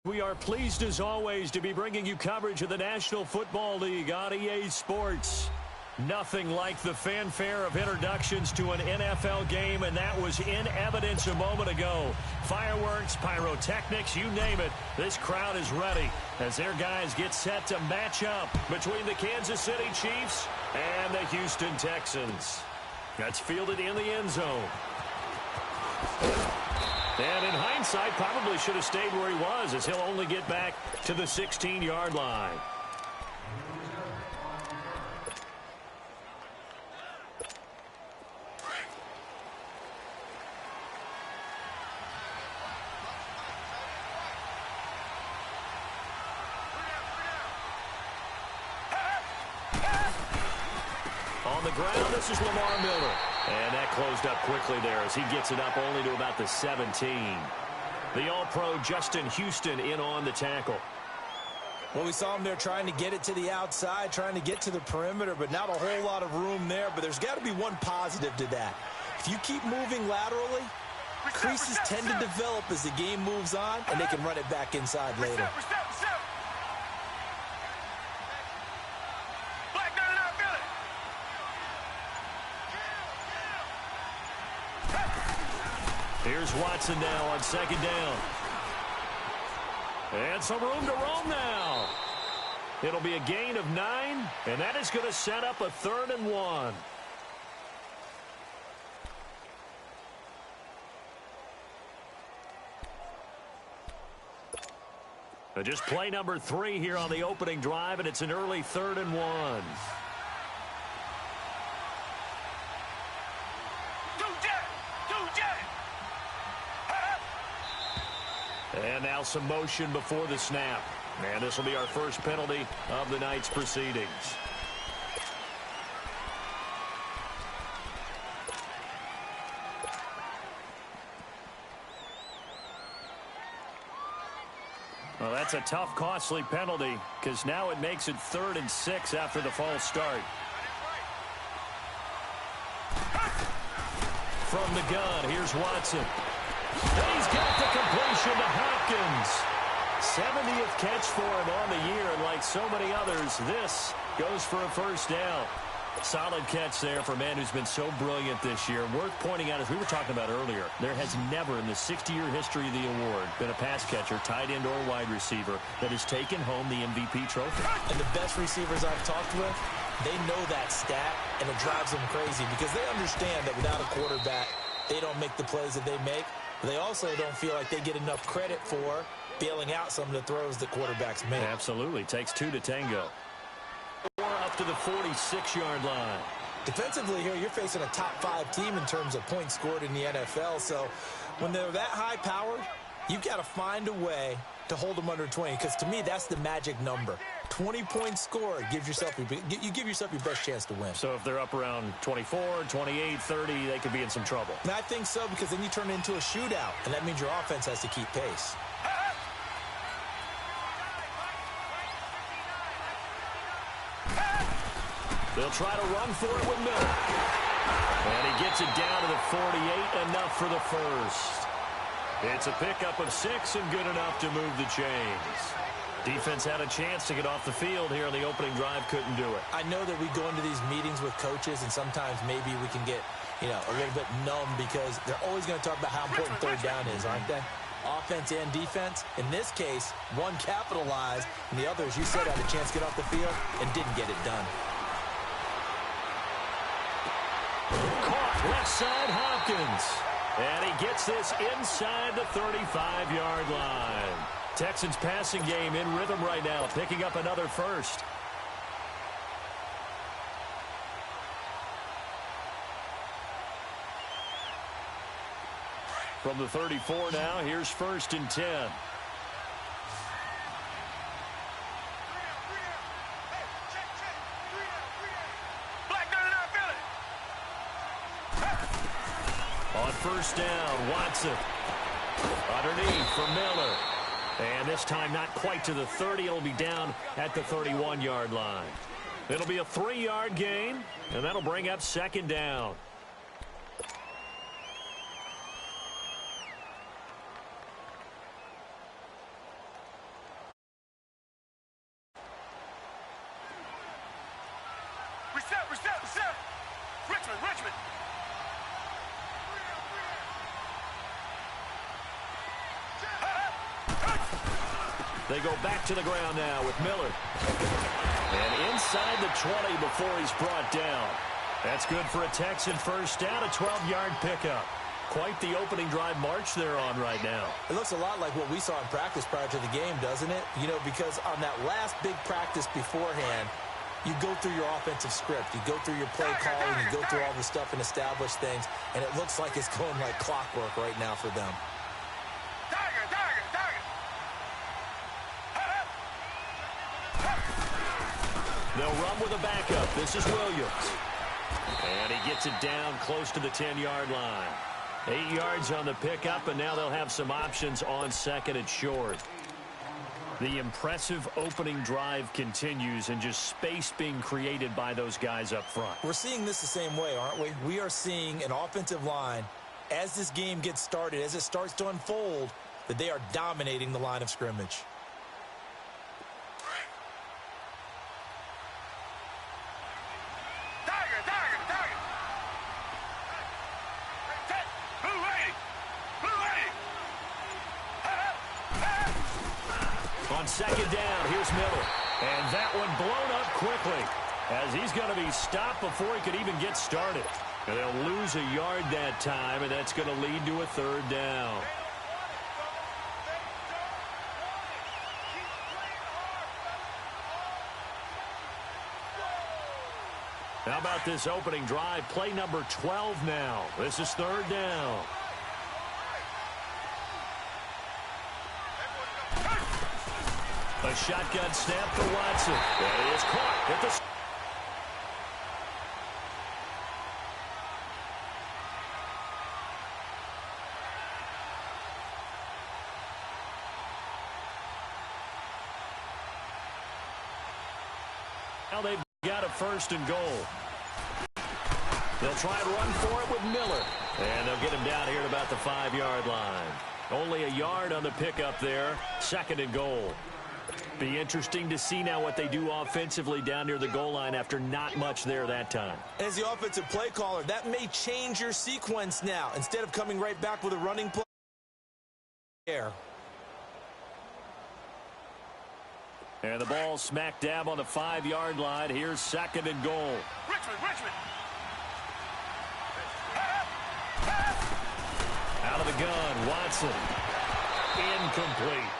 We are pleased, as always, to be bringing you coverage of the National Football League on EA Sports. Nothing like the fanfare of introductions to an NFL game, and that was in evidence a moment ago. Fireworks, pyrotechnics, you name it. This crowd is ready as their guys get set to match up between the Kansas City Chiefs and the Houston Texans. That's fielded in the end zone. And in hindsight, probably should have stayed where he was, as he'll only get back to the 16-yard line. On the ground, this is Lamar Miller. And that closed up quickly there as he gets it up only to about the 17. The All-Pro Justin Houston in on the tackle. Well, we saw him there trying to get it to the outside, trying to get to the perimeter, but not a whole lot of room there. But there's got to be one positive to that. If you keep moving laterally, creases tend to develop as the game moves on, and they can run it back inside later. Here's Watson now on second down. And some room to roam now. It'll be a gain of 9, and that is going to set up a 3rd and 1. Just play number 3 here on the opening drive, and it's an early 3rd and 1. And now some motion before the snap. And this will be our first penalty of the night's proceedings. Well, that's a tough, costly penalty because now it makes it 3rd and 6 after the false start. From the gun, here's Watson. He's got the completion to Hopkins. 70th catch for him on the year, and like so many others, this goes for a first down. Solid catch there for a man who's been so brilliant this year. Worth pointing out, as we were talking about earlier, there has never in the 60-year history of the award been a pass catcher, tight end, or wide receiver that has taken home the MVP trophy. And the best receivers I've talked with, they know that stat, and it drives them crazy because they understand that without a quarterback, they don't make the plays that they make. They also don't feel like they get enough credit for bailing out some of the throws that quarterbacks make. Absolutely. Takes 2 to tango. Up to the 46-yard line. Defensively here, you're facing a top-5 team in terms of points scored in the NFL. So when they're that high-powered, you've got to find a way to hold them under 20. Because to me, that's the magic number. 20 points scored gives yourself you give yourself your best chance to win. So if they're up around 24, 28, 30, they could be in some trouble. And I think so, because then you turn it into a shootout, and that means your offense has to keep pace. They'll try to run for it with Miller. And he gets it down to the 48, enough for the first. It's a pickup of 6 and good enough to move the chains. Defense had a chance to get off the field here on the opening drive, couldn't do it. I know that we go into these meetings with coaches, and sometimes maybe we can get, a little bit numb because they're always going to talk about how important 3rd down is, aren't they? Offense and defense. In this case, one capitalized, and the other, as you said, had a chance to get off the field and didn't get it done. Caught left side Hopkins. And he gets this inside the 35-yard line. Texans passing game in rhythm right now, picking up another first. From the 34 now, here's 1st and 10. On 1st down, Watson. Underneath for Miller. And this time not quite to the 30. It'll be down at the 31-yard line. It'll be a 3-yard gain, and that'll bring up second down. Reset. Richmond. They go back to the ground now with Miller. And inside the 20 before he's brought down. That's good for a Texan first down, a 12-yard pickup. Quite the opening drive march they're on right now. It looks a lot like what we saw in practice prior to the game, doesn't it? You know, because on that last big practice beforehand, you go through your offensive script. You go through your play calling. You go through all the stuff and establish things. And it looks like it's going like clockwork right now for them. They'll run with a backup. This is Williams. And he gets it down close to the 10-yard line. 8 yards on the pickup, and now they'll have some options on second and short. The impressive opening drive continues, and just space being created by those guys up front. We're seeing this the same way, aren't we? We are seeing an offensive line, as this game gets started, as it starts to unfold, that they are dominating the line of scrimmage. On second down, here's Miller. And that one blown up quickly as he's going to be stopped before he could even get started. And they'll lose a yard that time, and that's going to lead to a third down. How about this opening drive? Play number 12 now. This is third down. A shotgun snap for Watson. That is caught at the... Now they've got a first and goal. They'll try and run for it with Miller. And they'll get him down here at about the 5-yard line. Only a yard on the pickup there. Second and goal. Be interesting to see now what they do offensively down near the goal line after not much there that time. As the offensive play caller, that may change your sequence now. Instead of coming right back with a running play. And the ball smack dab on the 5-yard line. Here's second and goal. Richmond. Out of the gun, Watson. Incomplete.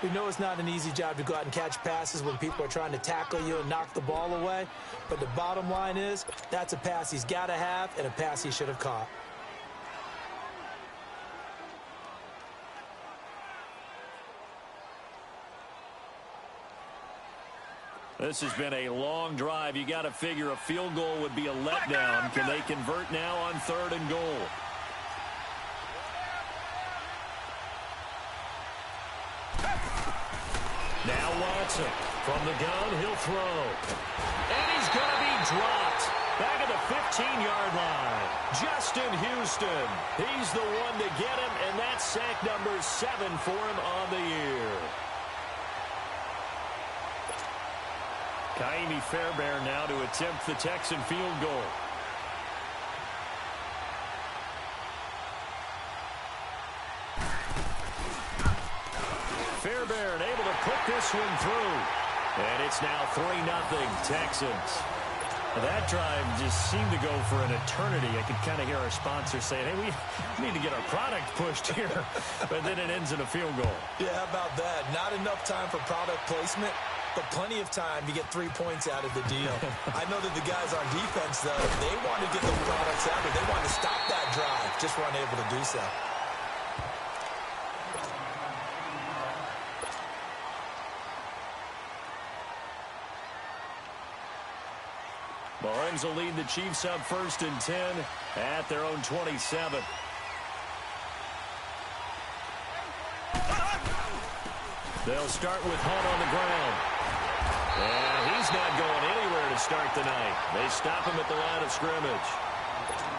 We know it's not an easy job to go out and catch passes when people are trying to tackle you and knock the ball away. But the bottom line is, that's a pass he's got to have and a pass he should have caught. This has been a long drive. You got to figure a field goal would be a letdown. Can they convert now on third and goal? Now Watson from the gun, he'll throw. And he's going to be dropped back at the 15-yard line. Justin Houston, he's the one to get him, and that's sack number 7 for him on the year. Kaimi Fairbairn now to attempt the Texan field goal. Fairbairn able to put this one through. And it's now 3-0 Texans. That drive just seemed to go for an eternity. I could kind of hear our sponsors saying, hey, we need to get our product pushed here. But then it ends in a field goal. Yeah, how about that? Not enough time for product placement, but plenty of time to get 3 points out of the deal. I know that the guys on defense, though, they want to get those products out, but they want to stop that drive. Just weren't able to do so. Mahomes will lead the Chiefs up 1st and 10 at their own 27. They'll start with Hunt on the ground. And he's not going anywhere to start the night. They stop him at the line of scrimmage.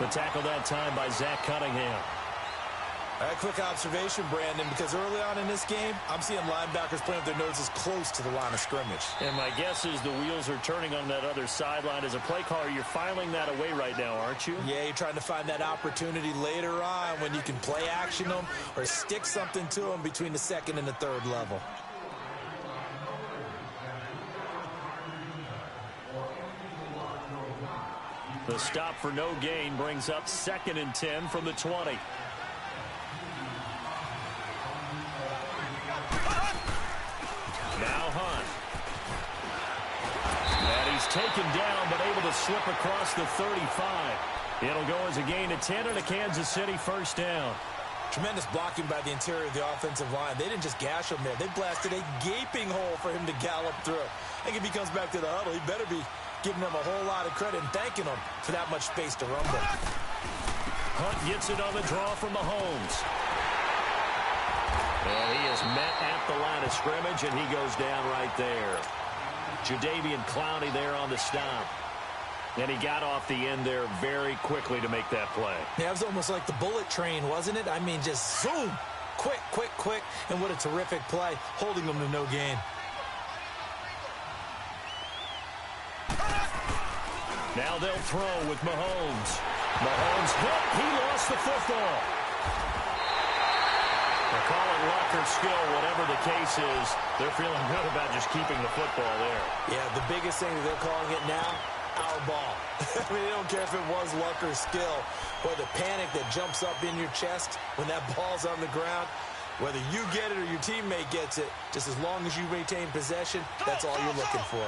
The tackle that time by Zach Cunningham. A quick observation, Brandon, because early on in this game, I'm seeing linebackers playing with their noses close to the line of scrimmage. And my guess is the wheels are turning on that other sideline. As a play caller, you're filing that away right now, aren't you? Yeah, you're trying to find that opportunity later on when you can play action them or stick something to them between the second and the third level. The stop for no gain brings up 2nd and 10 from the 20. Now Hunt. And he's taken down, but able to slip across the 35. It'll go as a gain of 10 and a Kansas City first down. Tremendous blocking by the interior of the offensive line. They didn't just gash him there. They blasted a gaping hole for him to gallop through. I think if he comes back to the huddle, he better be giving them a whole lot of credit and thanking them for that much space to rumble. Hunt gets it on the draw from Mahomes. And he is met at the line of scrimmage, and he goes down right there. Jadeveon Clowney there on the stop. And he got off the end there very quickly to make that play. Yeah, it was almost like the bullet train, wasn't it? I mean, just zoom. Quick, quick, quick. And what a terrific play, holding them to no gain. Now they'll throw with Mahomes. Mahomes hit. He lost the football. They'll call it luck or skill, whatever the case is. They're feeling good about just keeping the football there. Yeah, the biggest thing that they're calling it now, our ball. I mean, they don't care if it was luck or skill, or the panic that jumps up in your chest when that ball's on the ground. Whether you get it or your teammate gets it, just as long as you retain possession, that's all you're looking for.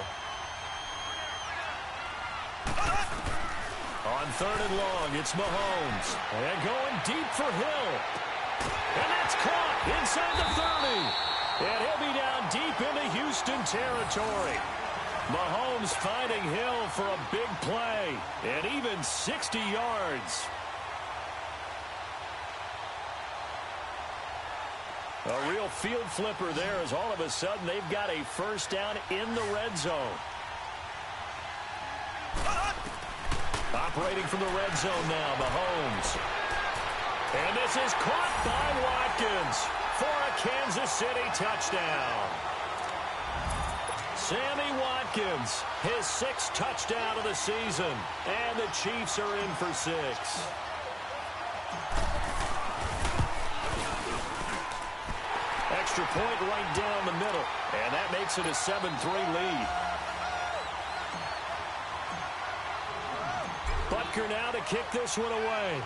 On 3rd and long, it's Mahomes. And going deep for Hill. And that's caught inside the 30. And he'll be down deep into Houston territory. Mahomes finding Hill for a big play. And even 60 yards. A real field flipper there as all of a sudden they've got a first down in the red zone. Operating from the red zone now, Mahomes. And this is caught by Watkins for a Kansas City touchdown. Sammy Watkins, his 6th touchdown of the season. And the Chiefs are in for 6. Extra point right down the middle. And that makes it a 7-3 lead. Butker now to kick this one away.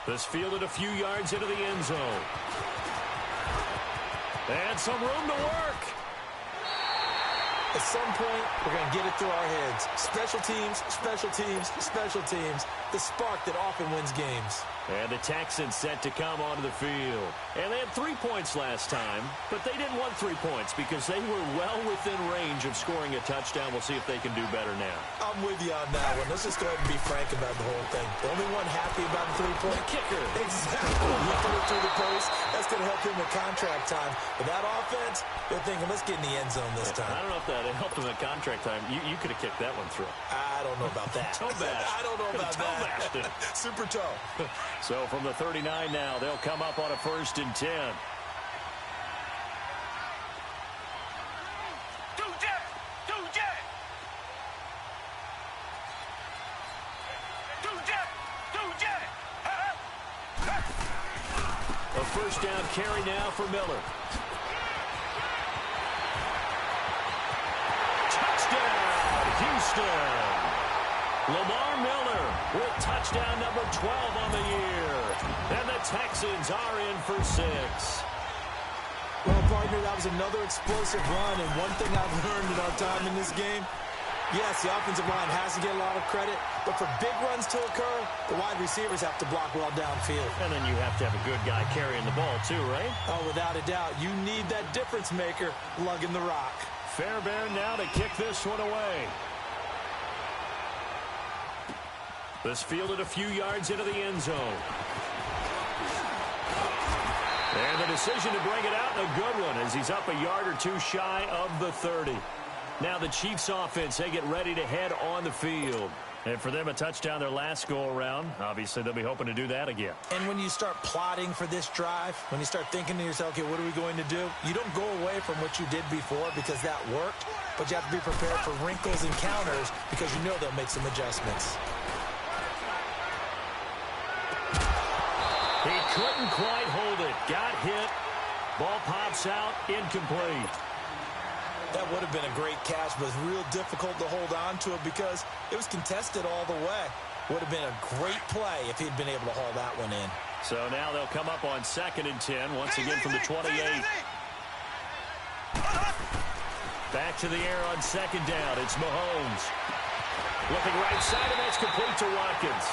This fielded a few yards into the end zone. And some room to work. At some point, we're going to get it through our heads. Special teams, special teams, special teams. The spark that often wins games. And the Texans set to come onto the field. And they had 3 points last time, but they didn't want 3 points because they were well within range of scoring a touchdown. We'll see if they can do better now. I'm with you on that one. Let's just go ahead and be frank about the whole thing. The only one happy about the 3-point kicker. Exactly. He threw it through the post. That's going to help him at contract time. But that offense, they're thinking, let's get in the end zone this time. I don't know if that helped him at contract time. You could have kicked that one through. I don't know about that. Toe bash. I don't know about that. Super toe. So from the 39 now, they'll come up on a 1st and 10. A first down carry now for Miller. Touchdown, Houston. Lamar Miller with touchdown number 12 on the year. And the Texans are in for 6. Well, partner, that was another explosive run. And one thing I've learned in our time in this game, yes, the offensive line has to get a lot of credit. But for big runs to occur, the wide receivers have to block well downfield. And then you have to have a good guy carrying the ball too, right? Oh, without a doubt. You need that difference maker lugging the rock. Fairbairn now to kick this one away. This fielded a few yards into the end zone. And the decision to bring it out, a good one, as he's up a yard or two shy of the 30. Now the Chiefs offense, they get ready to head on the field. And for them, a touchdown their last go-around. Obviously, they'll be hoping to do that again. And when you start plotting for this drive, when you start thinking to yourself, okay, what are we going to do? You don't go away from what you did before because that worked, but you have to be prepared for wrinkles and counters because you know they'll make some adjustments. He couldn't quite hold it. Got hit. Ball pops out. Incomplete. That would have been a great catch, but it was real difficult to hold on to it because it was contested all the way. Would have been a great play if he'd been able to haul that one in. So now they'll come up on 2nd and 10, once again from the 28. Back to the air on 2nd down. It's Mahomes. Looking right side, and that's complete to Watkins.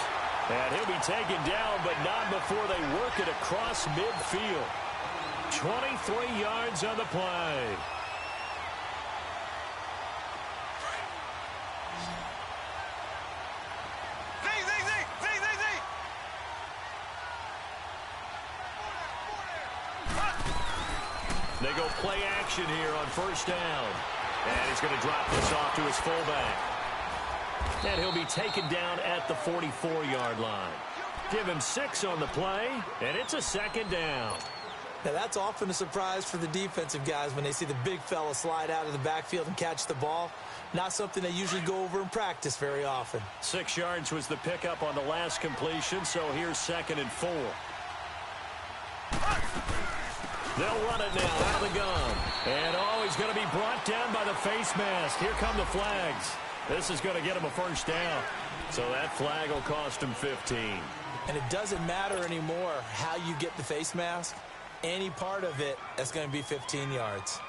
And he'll be taken down, but not before they work it across midfield. 23 yards on the play. They go play action here on 1st down. And he's going to drop this off to his fullback. And he'll be taken down at the 44-yard line. Give him 6 on the play, and it's a 2nd down. Now, that's often a surprise for the defensive guys when they see the big fella slide out of the backfield and catch the ball. Not something they usually go over in practice very often. 6 yards was the pickup on the last completion, so here's 2nd and 4. They'll run it now out of the gun. And, he's going to be brought down by the face mask. Here come the flags. This is going to get him a 1st down. So that flag will cost him 15. And it doesn't matter anymore how you get the face mask. Any part of it, that's going to be 15 yards.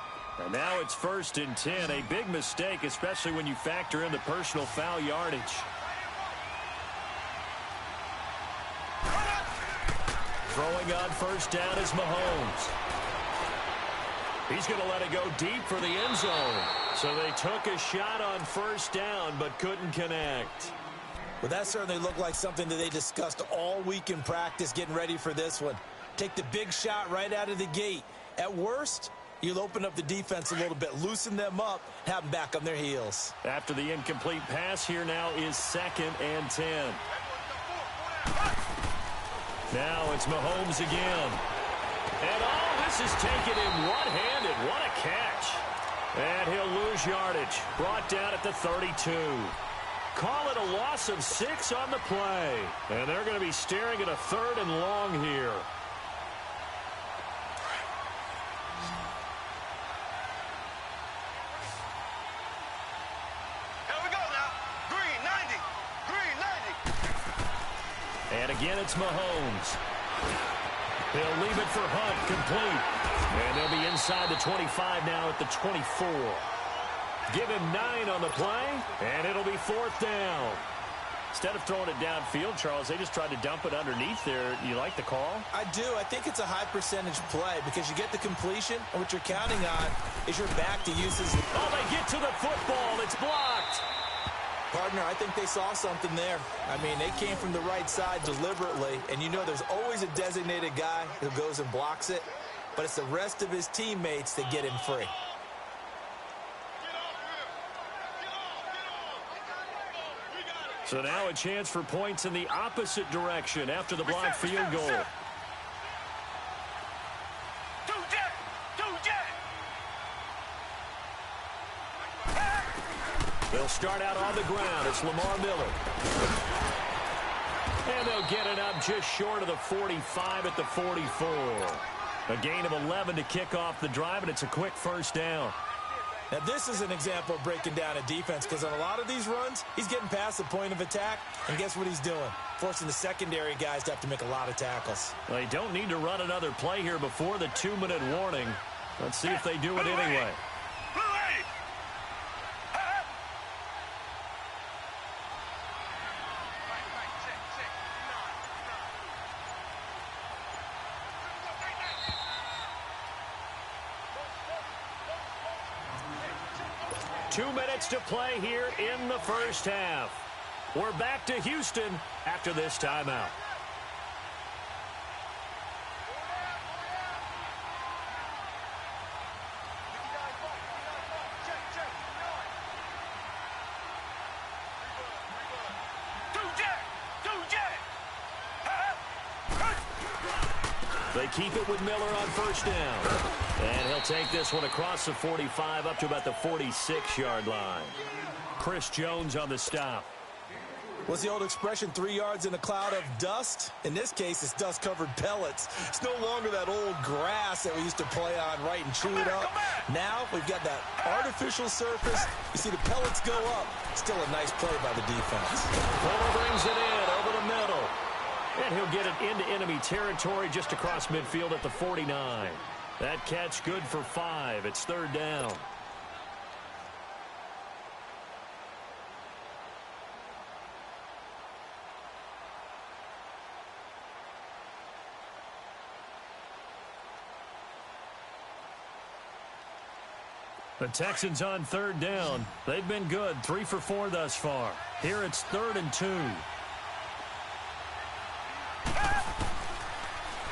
And now it's 1st and 10. A big mistake, especially when you factor in the personal foul yardage. Throwing on 1st down is Mahomes. He's going to let it go deep for the end zone. So they took a shot on 1st down, but couldn't connect. Well, that certainly looked like something that they discussed all week in practice getting ready for this one. Take the big shot right out of the gate. At worst, you'll open up the defense a little bit, loosen them up, have them back on their heels. After the incomplete pass, here now is 2nd and 10. Now it's Mahomes again. And this is taken in one-handed. What a catch. And he'll lose yardage. Brought down at the 32. Call it a loss of 6 on the play. And they're going to be staring at a 3rd and long here. Here we go now. Green 90. Green 90. And again, it's Mahomes. They'll leave it for Hunt, complete. And they'll be inside the 25 now at the 24. Give him 9 on the play, and it'll be 4th down. Instead of throwing it downfield, Charles, they just tried to dump it underneath there. You like the call? I do. I think it's a high-percentage play because you get the completion, and what you're counting on is your back to use his... Oh, they get to the football. It's blocked. Partner, I think they saw something there. I mean, they came from the right side deliberately, and you know there's always a designated guy who goes and blocks it, but it's the rest of his teammates that get him free. So now a chance for points in the opposite direction after the blocked field goal. They'll start out on the ground. It's Lamar Miller. And they'll get it up just short of the 45 at the 44. A gain of 11 to kick off the drive, and it's a quick 1st down. Now, this is an example of breaking down a defense because on a lot of these runs, he's getting past the point of attack, and guess what he's doing? Forcing the secondary guys to have to make a lot of tackles. They don't need to run another play here before the 2-minute warning. Let's see if they do it anyway. Two minutes to play here in the 1st half. We're back to Houston after this timeout. They keep it with Miller on first down. And he'll take this one across the 45 up to about the 46-yard line. Chris Jones on the stop. What's the old expression, 3 yards in a cloud of dust? In this case, it's dust-covered pellets. It's no longer that old grass that we used to play on, right, and chew it up. Now we've got that artificial surface. You see the pellets go up. Still a nice play by the defense. Fuller brings it in over the middle. And he'll get it into enemy territory just across midfield at the 49. That catch good for 5. It's third down. The Texans on third down. They've been good, 3 for 4 thus far. Here it's 3rd and 2.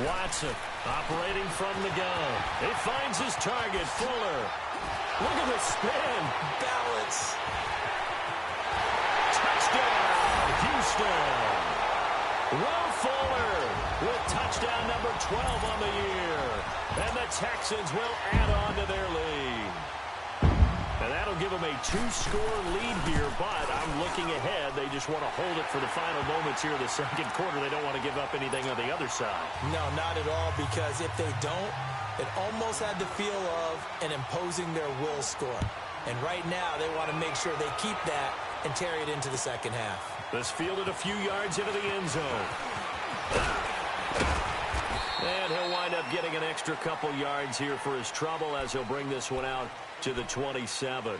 Watson operating from the gun. He finds his target, Fuller. Look at the spin. Balance. Touchdown, Houston. Will Fuller with touchdown number 12 on the year. And the Texans will add on to their lead. And that'll give them a 2-score lead here, but I'm looking ahead. They just want to hold it for the final moments here of the second quarter. They don't want to give up anything on the other side. No, not at all, because if they don't, it almost had the feel of an imposing their will score. And right now, they want to make sure they keep that and carry it into the second half. This fielded a few yards into the end zone. And he'll wind up getting an extra couple yards here for his trouble as he'll bring this one out to the 27.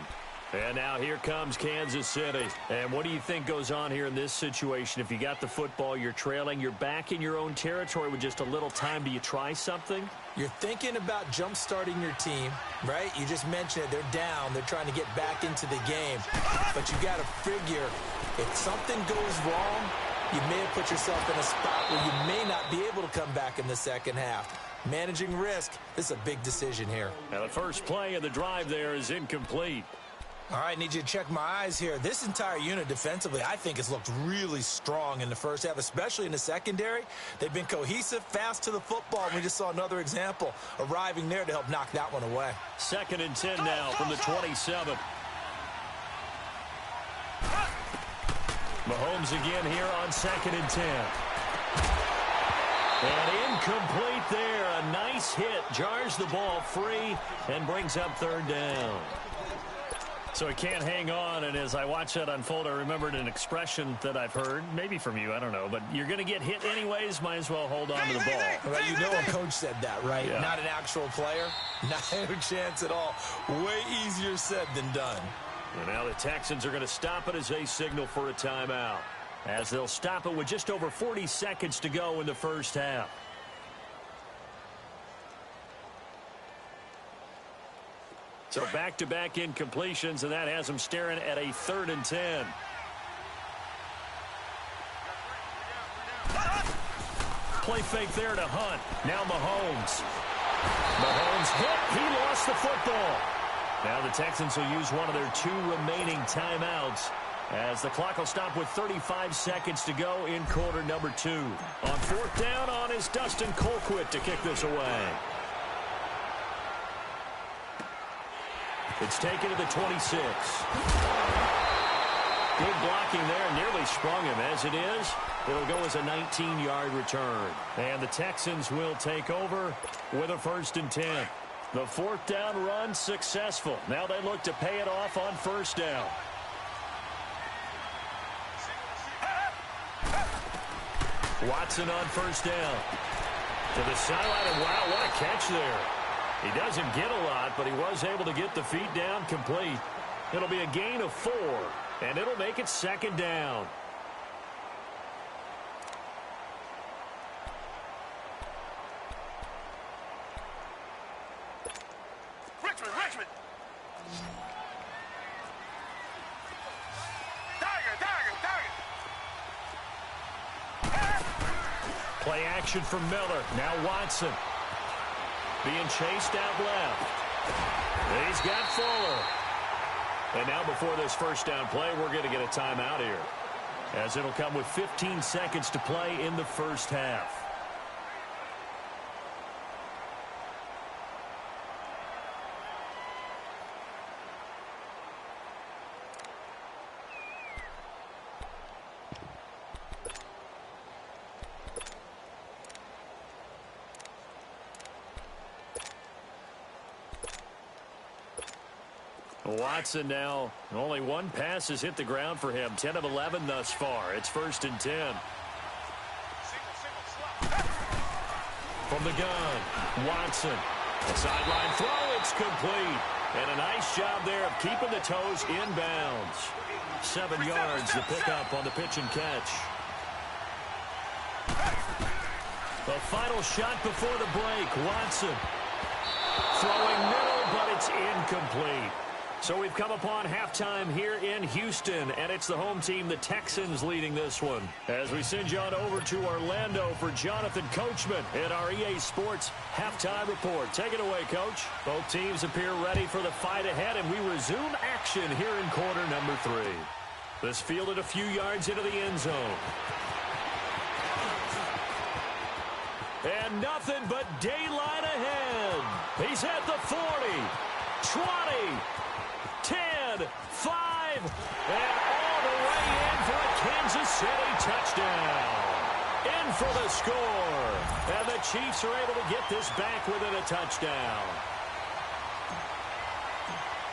And now here comes Kansas City. And what do you think goes on here in this situation? If you got the football, you're trailing, you're back in your own territory with just a little time. Do you try something? You're thinking about jump-starting your team, right? You just mentioned it. They're down. They're trying to get back into the game. But you got to figure, if something goes wrong, you may have put yourself in a spot where you may not be able to come back in the second half. Managing risk, this is a big decision here. Now the first play of the drive there is incomplete. All right, need you to check my eyes here. This entire unit defensively, I think, has looked really strong in the first half, especially in the secondary. They've been cohesive, fast to the football. We just saw another example arriving there to help knock that one away. 2nd and 10 now from the 27. Mahomes again here on 2nd and 10. And incomplete there. A nice hit. Jars the ball free and brings up 3rd down. So he can't hang on, and as I watch that unfold, I remembered an expression that I've heard, maybe from you, I don't know, but you're going to get hit anyways, might as well hold on to the ball. Well, you know a coach said that, right? Yeah. Not an actual player. Not a chance at all. Way easier said than done. And now the Texans are going to stop it as they signal for a timeout, as they'll stop it with just over 40 seconds to go in the first half. So back-to-back incompletions, and that has them staring at a 3rd and 10. Play fake there to Hunt. Now Mahomes. Mahomes hit. He lost the football. Now the Texans will use one of their 2 remaining timeouts as the clock will stop with 35 seconds to go in quarter number 2. On 4th down on is Dustin Colquitt to kick this away. It's taken to the 26. Good blocking there. Nearly sprung him. As it is, it'll go as a 19-yard return. And the Texans will take over with a 1st and 10. The 4th down run successful. Now they look to pay it off on 1st down. Watson on 1st down. To the sideline, and wow, what a catch there. He doesn't get a lot, but he was able to get the feet down complete. It'll be a gain of 4, and it'll make it 2nd down. Richmond. Target. Play action from Miller. Now Watson. Being chased out left. He's got Fuller. And now before this 1st down play, we're going to get a timeout here, as it'll come with 15 seconds to play in the first half. Watson now, only one pass has hit the ground for him. 10 of 11 thus far. It's 1st and 10. From the gun, Watson. Sideline throw, it's complete. And a nice job there of keeping the toes inbounds. 7 yards to pick up on the pitch and catch. The final shot before the break, Watson. Throwing middle, but it's incomplete. So we've come upon halftime here in Houston, and it's the home team, the Texans, leading this one. As we send you on over to Orlando for Jonathan Coachman at our EA Sports Halftime Report. Take it away, Coach. Both teams appear ready for the fight ahead, and we resume action here in quarter number 3. This fielded a few yards into the end zone. And nothing but daylight ahead. He's at the 40, 20, 10, 5, and all the way in for a Kansas City touchdown. In for the score. And the Chiefs are able to get this back within a touchdown.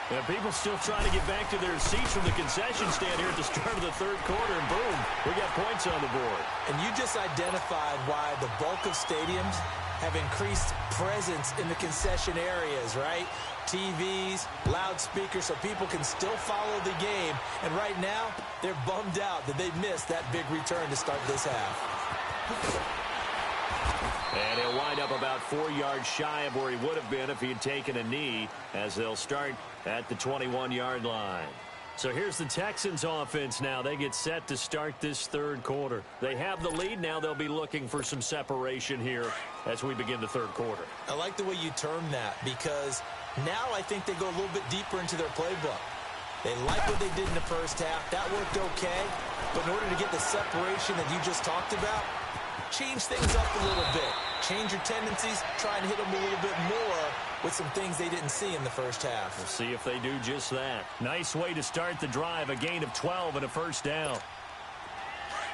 And people still trying to get back to their seats from the concession stand here at the start of the 3rd quarter, and boom, we got points on the board. And you just identified why the bulk of stadiums have increased presence in the concession areas, right? TVs, loudspeakers, so people can still follow the game. And right now, they're bummed out that they missed that big return to start this half. And he'll wind up about 4 yards shy of where he would have been if he had taken a knee, as they'll start at the 21-yard line. So here's the Texans offense now. They get set to start this 3rd quarter. They have the lead. Now they'll be looking for some separation here as we begin the 3rd quarter. I like the way you termed that, because now I think they go a little bit deeper into their playbook. They like what they did in the first half. That worked okay. But in order to get the separation that you just talked about, change things up a little bit. Change your tendencies. Try and hit them a little bit more with some things they didn't see in the first half. We'll see if they do just that. Nice way to start the drive. A gain of 12 and a 1st down.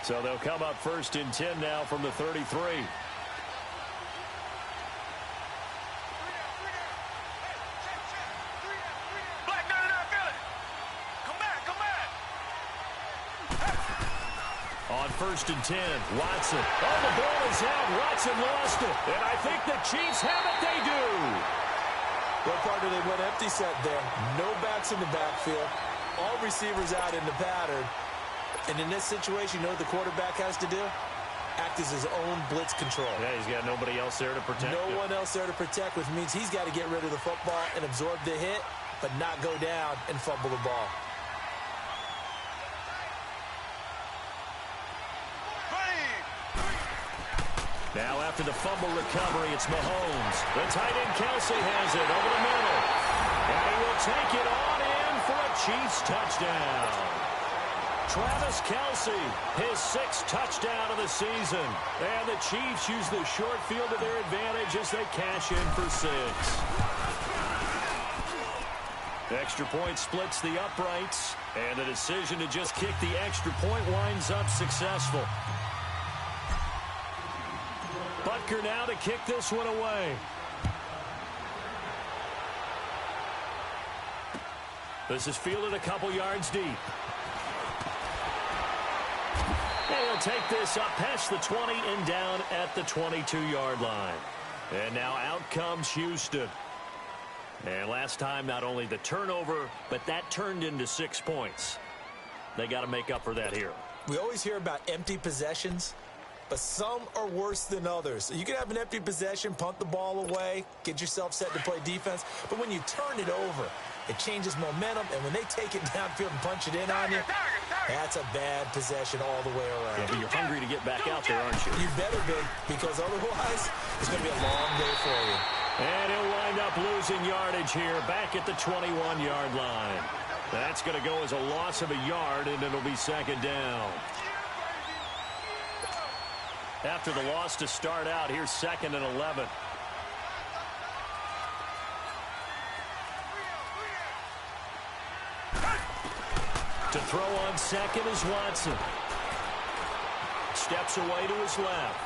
So they'll come up 1st and 10 now from the 33. On 1st and 10, Watson. Oh, the ball is out. Watson lost it. And I think the Chiefs have it. They do. Well, partner, they went empty set there. No backs in the backfield. All receivers out in the pattern. And in this situation, you know what the quarterback has to do? Act as his own blitz control. Yeah, he's got nobody else there to protect him. No one else there to protect, which means he's got to get rid of the football and absorb the hit, but not go down and fumble the ball. Now after the fumble recovery, it's Mahomes. The tight end Kelsey has it over the middle. And he will take it on in for a Chiefs touchdown. Travis Kelsey, his 6th touchdown of the season. And the Chiefs use the short field to their advantage as they cash in for 6. The extra point splits the uprights. And the decision to just kick the extra point winds up successful. Butker now to kick this one away. This is fielded a couple yards deep. And he'll take this up past the 20 and down at the 22-yard line. And now out comes Houston. And last time, not only the turnover, but that turned into 6 points. They got to make up for that here. We always hear about empty possessions, but some are worse than others. You can have an empty possession, punt the ball away, get yourself set to play defense. But when you turn it over, it changes momentum. And when they take it downfield and punch it in on you, that's a bad possession all the way around. Yeah, but you're hungry to get back out there, aren't you? You better be, because otherwise it's going to be a long day for you. And he'll wind up losing yardage here back at the 21-yard line. That's going to go as a loss of a yard, and it'll be 2nd down. After the loss to start out, here's 2nd and 11. To throw on 2nd is Watson. Steps away to his left.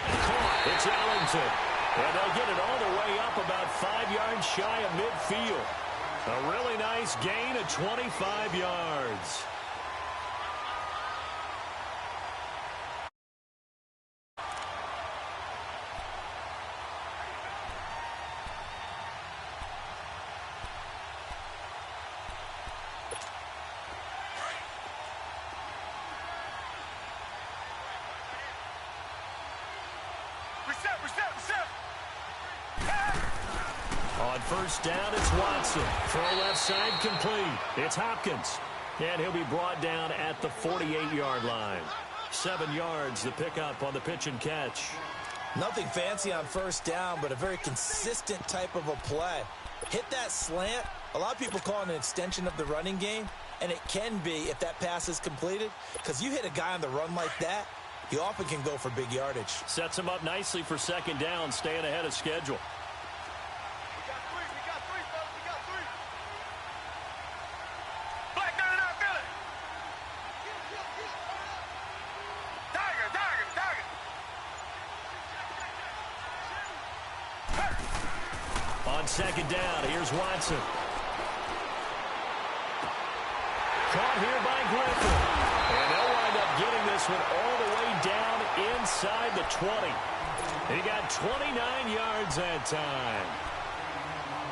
Caught. It's Ellington. And they'll get it all the way up about 5 yards shy of midfield. A really nice gain of 25 yards. On first down, it's Watson. Throw left side complete. It's Hopkins. And he'll be brought down at the 48-yard line. 7 yards, the pickup on the pitch and catch. Nothing fancy on first down, but a very consistent type of a play. Hit that slant. A lot of people call it an extension of the running game, and it can be if that pass is completed, because you hit a guy on the run like that, you often can go for big yardage. Sets him up nicely for second down, staying ahead of schedule. On second down, here's Watson. Caught here by Griffin. And they'll wind up getting this one all the way down inside the 20. He got 29 yards that time.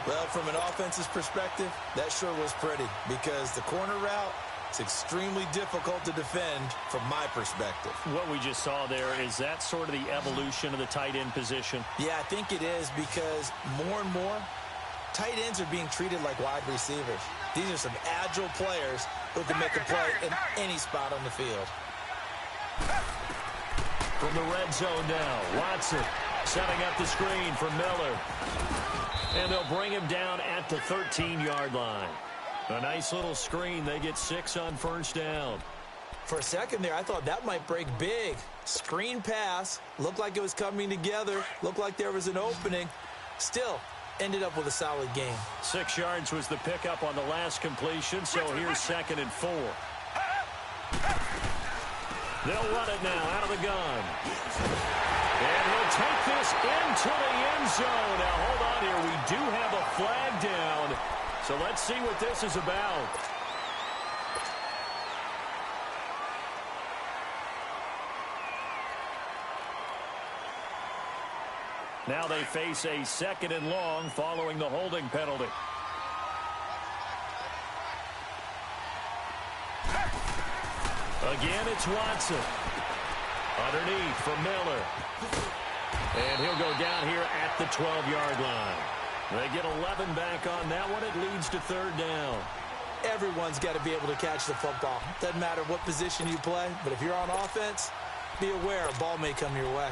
Well, from an offense's perspective, that sure was pretty, because the corner route is extremely difficult to defend from my perspective. What we just saw there, is that sort of the evolution of the tight end position? Yeah, I think it is, because more and more, tight ends are being treated like wide receivers. These are some agile players who can make a play in any spot on the field. From the red zone now, Watson setting up the screen for Miller. And they'll bring him down at the 13-yard line. A nice little screen. They get 6 on first down. For a second there, I thought that might break big. Screen pass. Looked like it was coming together. Looked like there was an opening. Still, ended up with a solid game. 6 yards was the pickup on the last completion, so here's 2nd and 4. They'll run it now out of the gun. And he'll take this into the end zone. Now, hold on here. We do have a flag down. So let's see what this is about. Now they face a 2nd and long following the holding penalty. Again, it's Watson. Underneath for Miller. And he'll go down here at the 12-yard line. They get 11 back on that one. It leads to 3rd down. Everyone's got to be able to catch the football. Doesn't matter what position you play, but if you're on offense, be aware a ball may come your way.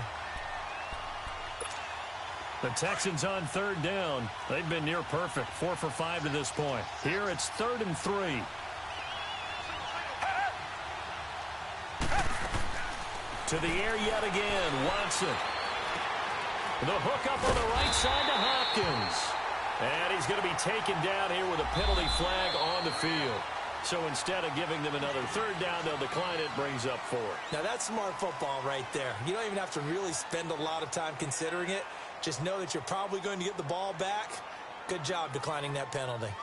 The Texans on 3rd down. They've been near perfect. 4 for 5 to this point. Here it's 3rd and 3. To the air yet again, Watson. The hook up on the right side to Hopkins. And he's going to be taken down here with a penalty flag on the field. So instead of giving them another 3rd down, they'll decline it, brings up 4. Now that's smart football right there. You don't even have to really spend a lot of time considering it. Just know that you're probably going to get the ball back. Good job declining that penalty.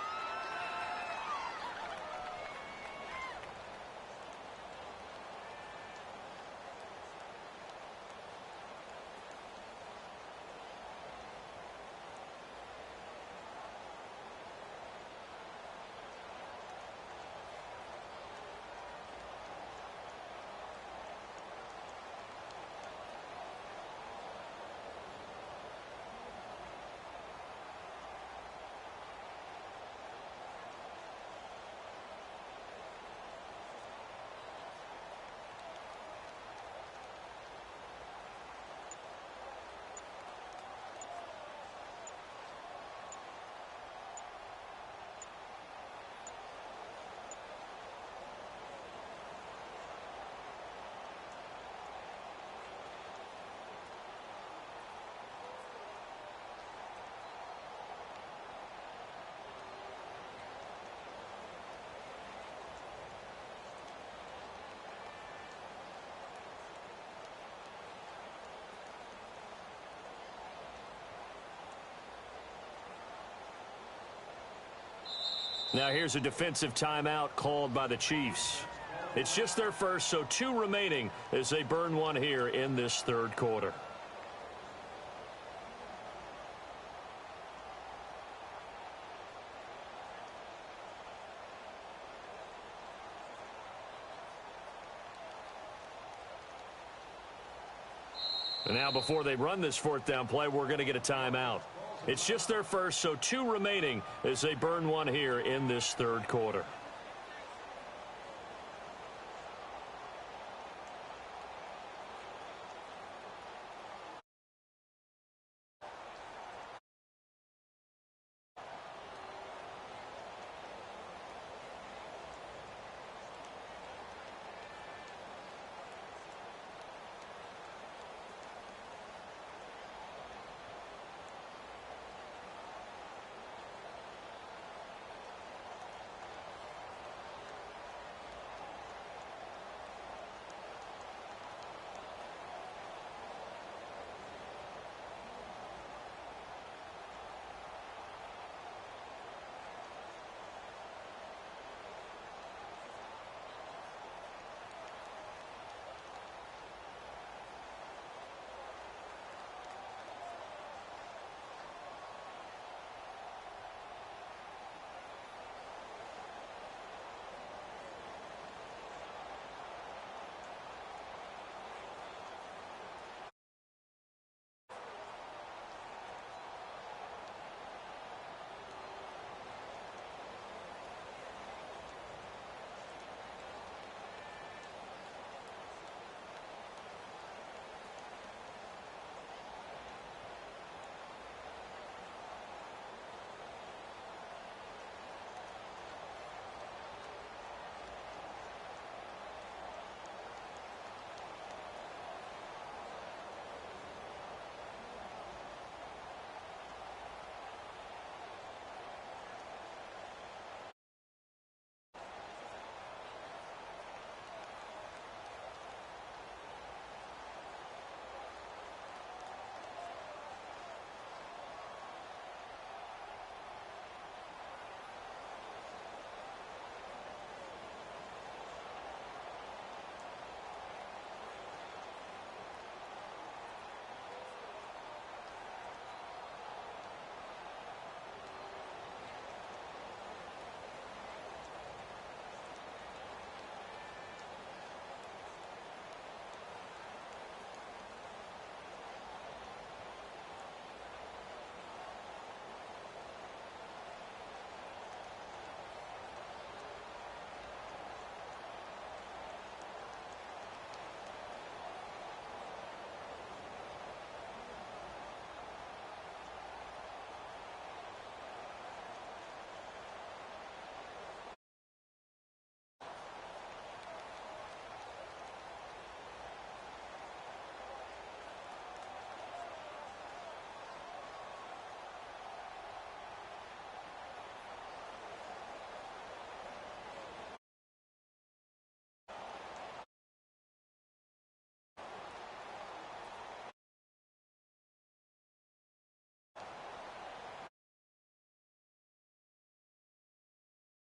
Now here's a defensive timeout called by the Chiefs. It's just their first, so 2 remaining as they burn one here in this third quarter. And now before they run this 4th down play, we're going to get a timeout. It's just their first, so 2 remaining as they burn one here in this third quarter.